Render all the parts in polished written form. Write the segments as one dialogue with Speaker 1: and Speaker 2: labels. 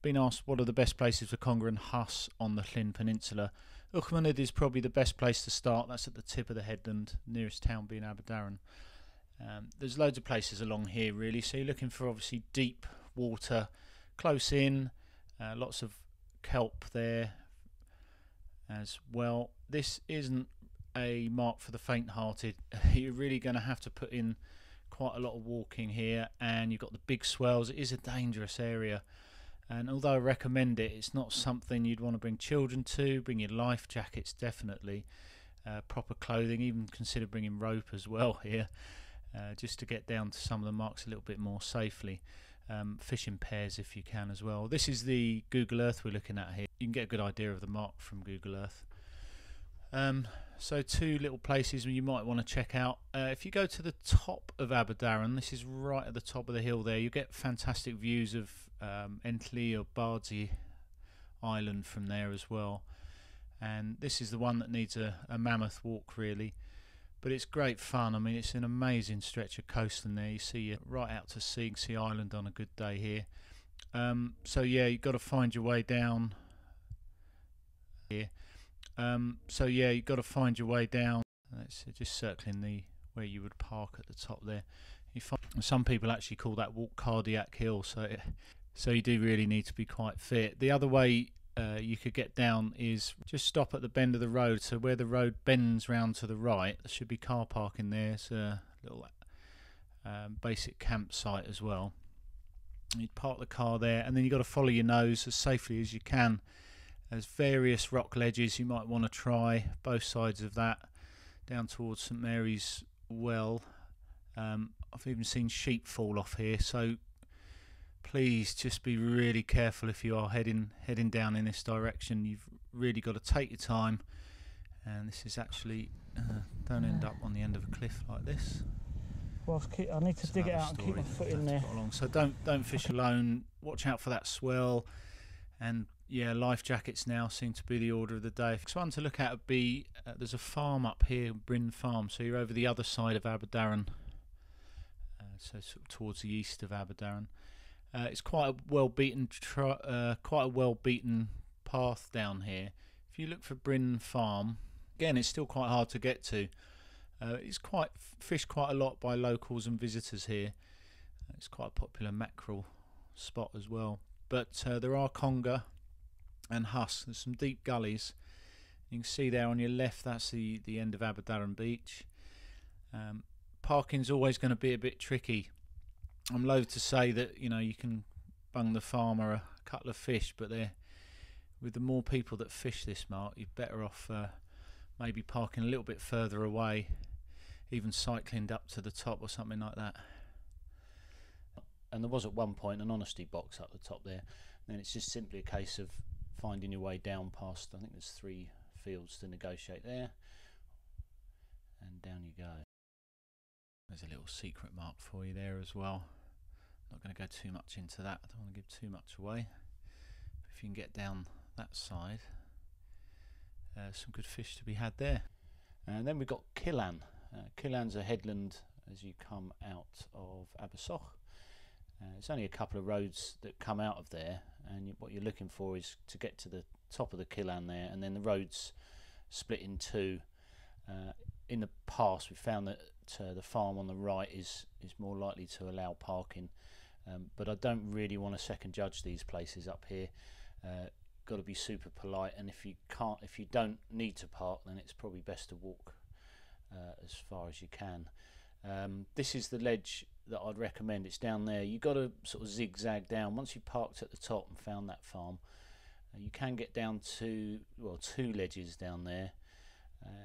Speaker 1: Been asked what are the best places for Conger and Huss on the Llyn Peninsula. Uwchmynydd is probably the best place to start. That's at the tip of the headland, nearest town being ABERDARON. There's loads of places along here really, so you're looking for obviously deep water, close in, lots of kelp there as well. This isn't a mark for the faint-hearted. You're really going to have to put in quite a lot of walking here, and you've got the big swells. It is a dangerous area, and although I recommend it, it's not something you'd want to bring children to. Bring your life jackets definitely, proper clothing, even consider bringing rope as well here, just to get down to some of the marks a little bit more safely. Fish in pairs if you can as well. This is the Google Earth we're looking at here. You can get a good idea of the mark from Google Earth. So two little places you might want to check out. If you go to the top of ABERDARON, this is right at the top of the hill there, you get fantastic views of ENQUIRIES or barbless Island from there as well. And this is the one that needs a mammoth walk really, but it's great fun. I mean, it's an amazing stretch of coastline there. You see right out to sea, you can see Island on a good day here. So yeah, you've got to find your way down here. So yeah, you've got to find your way down. It's just circling the where you would park at the top there. You find, some people actually call that walk cardiac hill, so you do really need to be quite fit. The other way you could get down is just stop at the bend of the road. So where the road bends round to the right, there should be car parking there. It's a little basic campsite as well. You'd park the car there, and then you've got to follow your nose as safely as you can. There's various rock ledges you might want to try, both sides of that, down towards St Mary's Well. I've even seen sheep fall off here, so please just be really careful if you are heading down in this direction. You've really got to take your time, and this is actually don't end up on the end of a cliff like this.
Speaker 2: Well, I need to dig it out and keep my foot in there.
Speaker 1: So don't fish alone. Watch out for that swell, and yeah, life jackets now seem to be the order of the day. Next one to look at would be there's a farm up here, Bryn Farm. So you're over the other side of ABERDARON, so sort of towards the east of ABERDARON. It's quite a well-beaten, path down here. If you look for Bryn Farm, again, it's still quite hard to get to. It's fished quite a lot by locals and visitors here. It's quite a popular mackerel spot as well. But there are Conger and Huss. There's some deep gullies. You can see there on your left, that's the end of ABERDARON beach. Parking's always going to be a bit tricky. I'm loath to say that you can bung the farmer a couple of fish, but with the more people that fish this mark, you're better off maybe parking a little bit further away, even cycling up to the top or something like that. And there was at one point an honesty box up the top there, and it's just simply a case of finding your way down past, I think there's 3 fields to negotiate there, and down you go. There's a little secret mark for you there as well. Not going to go too much into that, I don't want to give too much away. But if you can get down that side, some good fish to be had there. And then we've got CILAN. CILAN's a headland as you come out of ABERSOCH. It's only a couple of roads that come out of there, and what you're looking for is to get to the top of the CILAN there, and then the roads split in two. In the past we found that the farm on the right is more likely to allow parking, but I don't really want to second judge these places up here. Got to be super polite, and if you don't need to park, then it's probably best to walk as far as you can. This is the ledge that I'd recommend. It's down there. You've got to sort of zigzag down. Once you've parked at the top and found that farm, you can get down to, well, 2 ledges down there,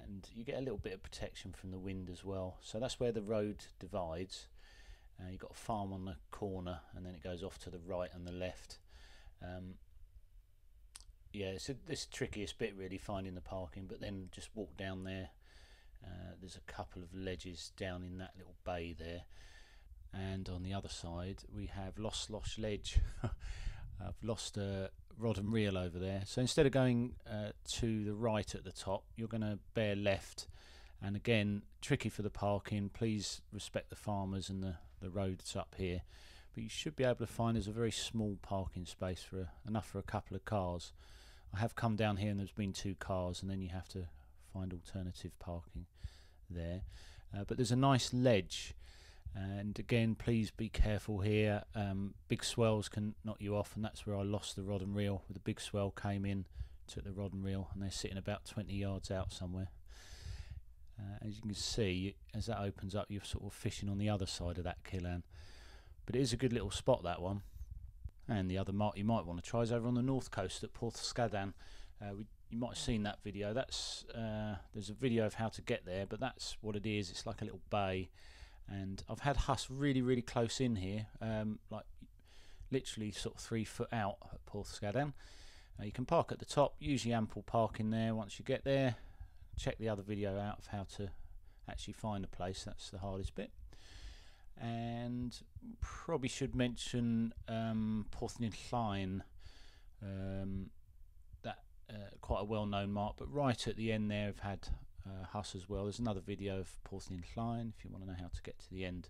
Speaker 1: and you get a little bit of protection from the wind as well. So that's where the road divides. You've got a farm on the corner, and then it goes off to the right and the left. Yeah, it's this trickiest bit really, finding the parking, but then just walk down there. There's a couple of ledges down in that little bay there, and on the other side we have lost SLOSH ledge. I've lost a rod and reel over there, so instead of going to the right at the top, you're going to bear left, and again, tricky for the parking. Please respect the farmers and the roads up here, but you should be able to find there's a very small parking space for enough for a couple of cars. I have come down here and there's been 2 cars, and then you have to find alternative parking there. But there's a nice ledge, and again, please be careful here. Big swells can knock you off, and that's where I lost the rod and reel. The big swell came in, took the rod and reel, and they're sitting about 20 yards out somewhere. As you can see, as that opens up, you're sort of fishing on the other side of that CILAN. But it is a good little spot, that one. And the other mark you might want to try is over on the north coast at Porth Ysgaden. You might have seen that video. That's there's a video of how to get there, but that's what it is. It's like a little bay, and I've had Huss really close in here, like literally sort of 3 foot out at Porth Ysgaden. You can park at the top, usually ample parking there. Once you get there, check the other video out of how to actually find a place. That's the hardest bit. And probably should mention Porthdinllaen, that quite a well-known mark, but right at the end there I've had Huss as well. There's another video of Porthdinllaen if you want to know how to get to the end.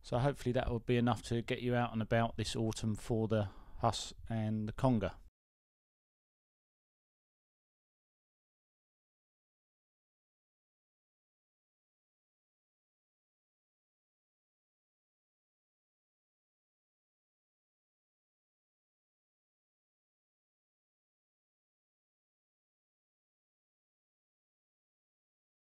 Speaker 1: So hopefully that will be enough to get you out and about this autumn for the Huss and the Conger.